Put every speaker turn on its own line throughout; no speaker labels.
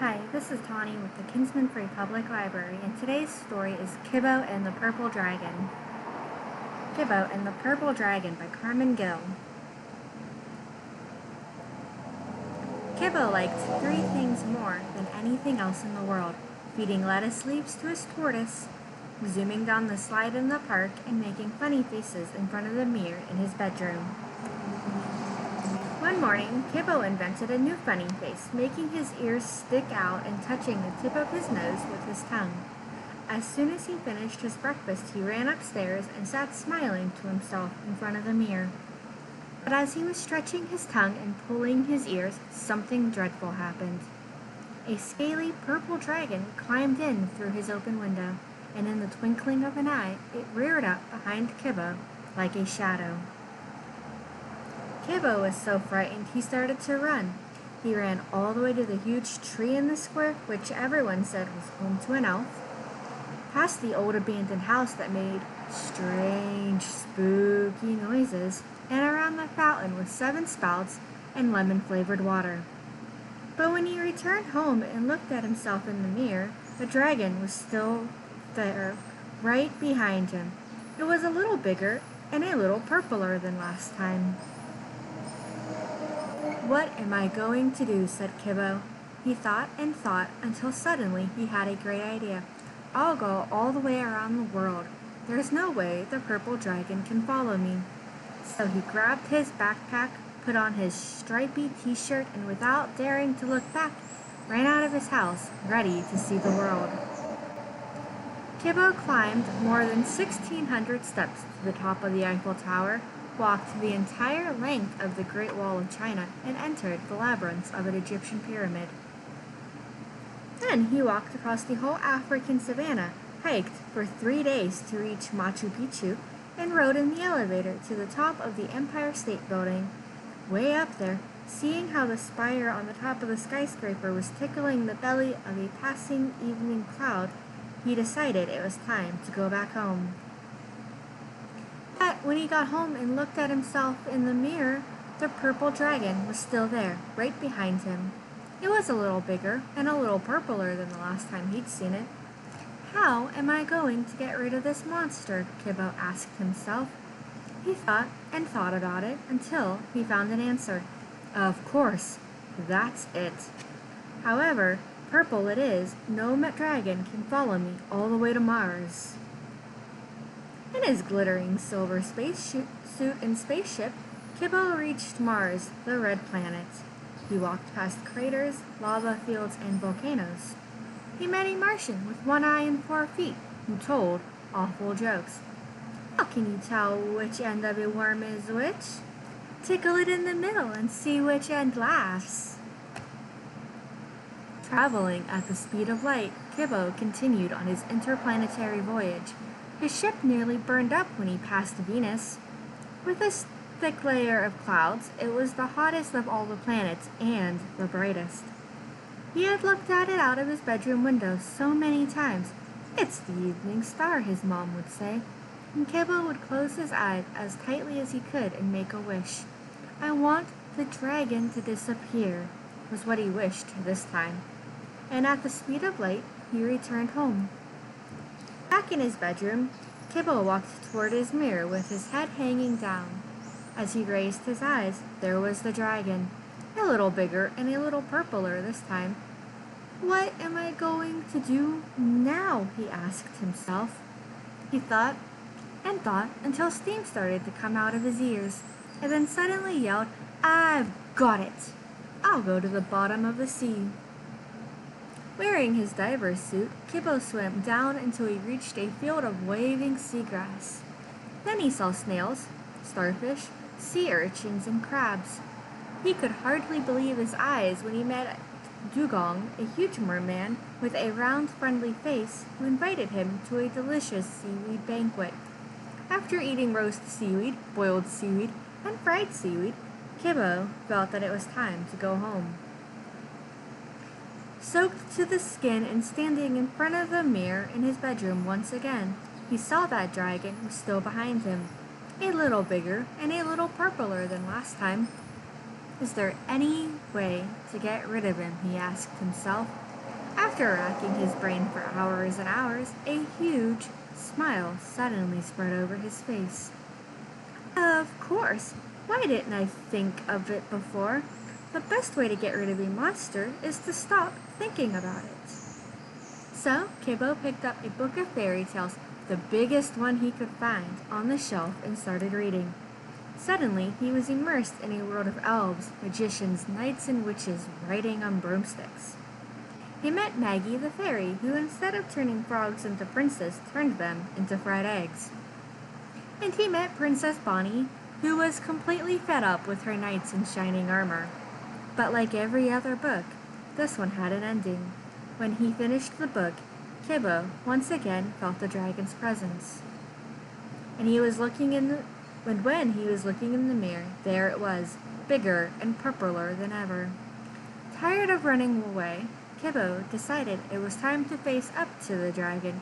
Hi, this is Tawny with the Kinsman Free Public Library, and today's story is Kibo and the Purple Dragon. Kibo and the Purple Dragon by Carmen Gill. Kibo liked three things more than anything else in the world: feeding lettuce leaves to his tortoise, zooming down the slide in the park, and making funny faces in front of the mirror in his bedroom. One morning, Kibo invented a new funny face, making his ears stick out and touching the tip of his nose with his tongue. As soon as he finished his breakfast, he ran upstairs and sat smiling to himself in front of the mirror. But as he was stretching his tongue and pulling his ears, something dreadful happened. A scaly purple dragon climbed in through his open window, and in the twinkling of an eye, it reared up behind Kibo like a shadow. Kibo was so frightened he started to run. He ran all the way to the huge tree in the square, which everyone said was home to an elf, past the old abandoned house that made strange, spooky noises, and around the fountain with 7 spouts and lemon-flavored water. But when he returned home and looked at himself in the mirror, the dragon was still there, right behind him. It was a little bigger and a little purpler than last time. "What am I going to do?" said Kibo. He thought and thought until suddenly he had a great idea. "I'll go all the way around the world. There's no way the purple dragon can follow me." So he grabbed his backpack, put on his stripy t-shirt, and without daring to look back, ran out of his house, ready to see the world. Kibo climbed more than 1,600 steps to the top of the Eiffel Tower, walked the entire length of the Great Wall of China, and entered the labyrinths of an Egyptian pyramid. Then he walked across the whole African savanna, hiked for 3 days to reach Machu Picchu, and rode in the elevator to the top of the Empire State Building. Way up there, seeing how the spire on the top of the skyscraper was tickling the belly of a passing evening cloud, he decided it was time to go back home. But when he got home and looked at himself in the mirror, the purple dragon was still there, right behind him. It was a little bigger and a little purpler than the last time he'd seen it. "How am I going to get rid of this monster?" Kibo asked himself. He thought and thought about it until he found an answer. Of course, that's it. However purple it is, no dragon can follow me all the way to Mars. In his glittering silver spacesuit and spaceship, Kibo reached Mars, the red planet. He walked past craters, lava fields, and volcanoes. He met a Martian with 1 eye and 4 feet, who told awful jokes. "How can you tell which end of a worm is which? Tickle it in the middle and see which end laughs." Traveling at the speed of light, Kibo continued on his interplanetary voyage. His ship nearly burned up when he passed Venus. With its thick layer of clouds, it was the hottest of all the planets and the brightest. He had looked at it out of his bedroom window so many times. "It's the evening star," his mom would say, and Kibo would close his eyes as tightly as he could and make a wish. "I want the dragon to disappear," was what he wished this time. And at the speed of light, he returned home. Back in his bedroom, Kibo walked toward his mirror with his head hanging down. As he raised his eyes, there was the dragon, a little bigger and a little purpler this time. "What am I going to do now?" he asked himself. He thought and thought until steam started to come out of his ears, and then suddenly yelled, "I've got it! I'll go to the bottom of the sea." Wearing his diver's suit, Kibo swam down until he reached a field of waving seagrass. Then he saw snails, starfish, sea urchins, and crabs. He could hardly believe his eyes when he met Dugong, a huge merman with a round, friendly face, who invited him to a delicious seaweed banquet. After eating roast seaweed, boiled seaweed, and fried seaweed, Kibo felt that it was time to go home. Soaked to the skin and standing in front of the mirror in his bedroom once again, he saw that dragon was still behind him, a little bigger and a little purpler than last time. Is there any way to get rid of him? He asked himself. After racking his brain for hours and hours, a huge smile suddenly spread over his face. Of course! Why didn't I think of it before? The best way to get rid of a monster is to stop thinking about it. So, Kibo picked up a book of fairy tales, the biggest one he could find, on the shelf and started reading. Suddenly, he was immersed in a world of elves, magicians, knights, and witches riding on broomsticks. He met Maggie the fairy, who instead of turning frogs into princes, turned them into fried eggs. And he met Princess Bonnie, who was completely fed up with her knights in shining armor. But like every other book, this one had an ending. When he finished the book, Kibo once again felt the dragon's presence. And when he was looking in the mirror, there it was, bigger and purpler than ever. Tired of running away, Kibo decided it was time to face up to the dragon.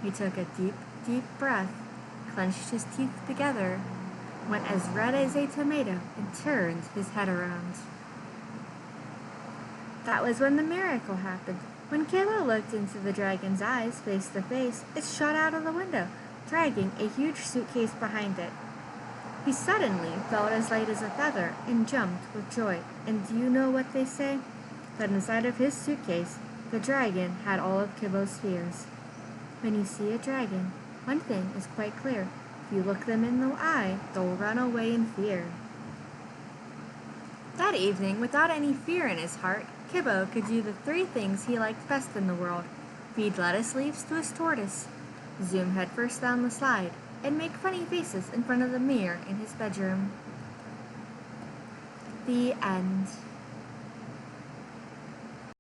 He took a deep, deep breath, clenched his teeth together, went as red as a tomato, and turned his head around. That was when the miracle happened. When Kibo looked into the dragon's eyes face to face, it shot out of the window, dragging a huge suitcase behind it. He suddenly felt as light as a feather and jumped with joy. And do you know what they say? That inside of his suitcase, the dragon had all of Kibo's fears. When you see a dragon, one thing is quite clear. If you look them in the eye, they'll run away in fear. That evening, without any fear in his heart, Kibo could do the 3 things he liked best in the world: feed lettuce leaves to his tortoise, zoom headfirst down the slide, and make funny faces in front of the mirror in his bedroom. The end.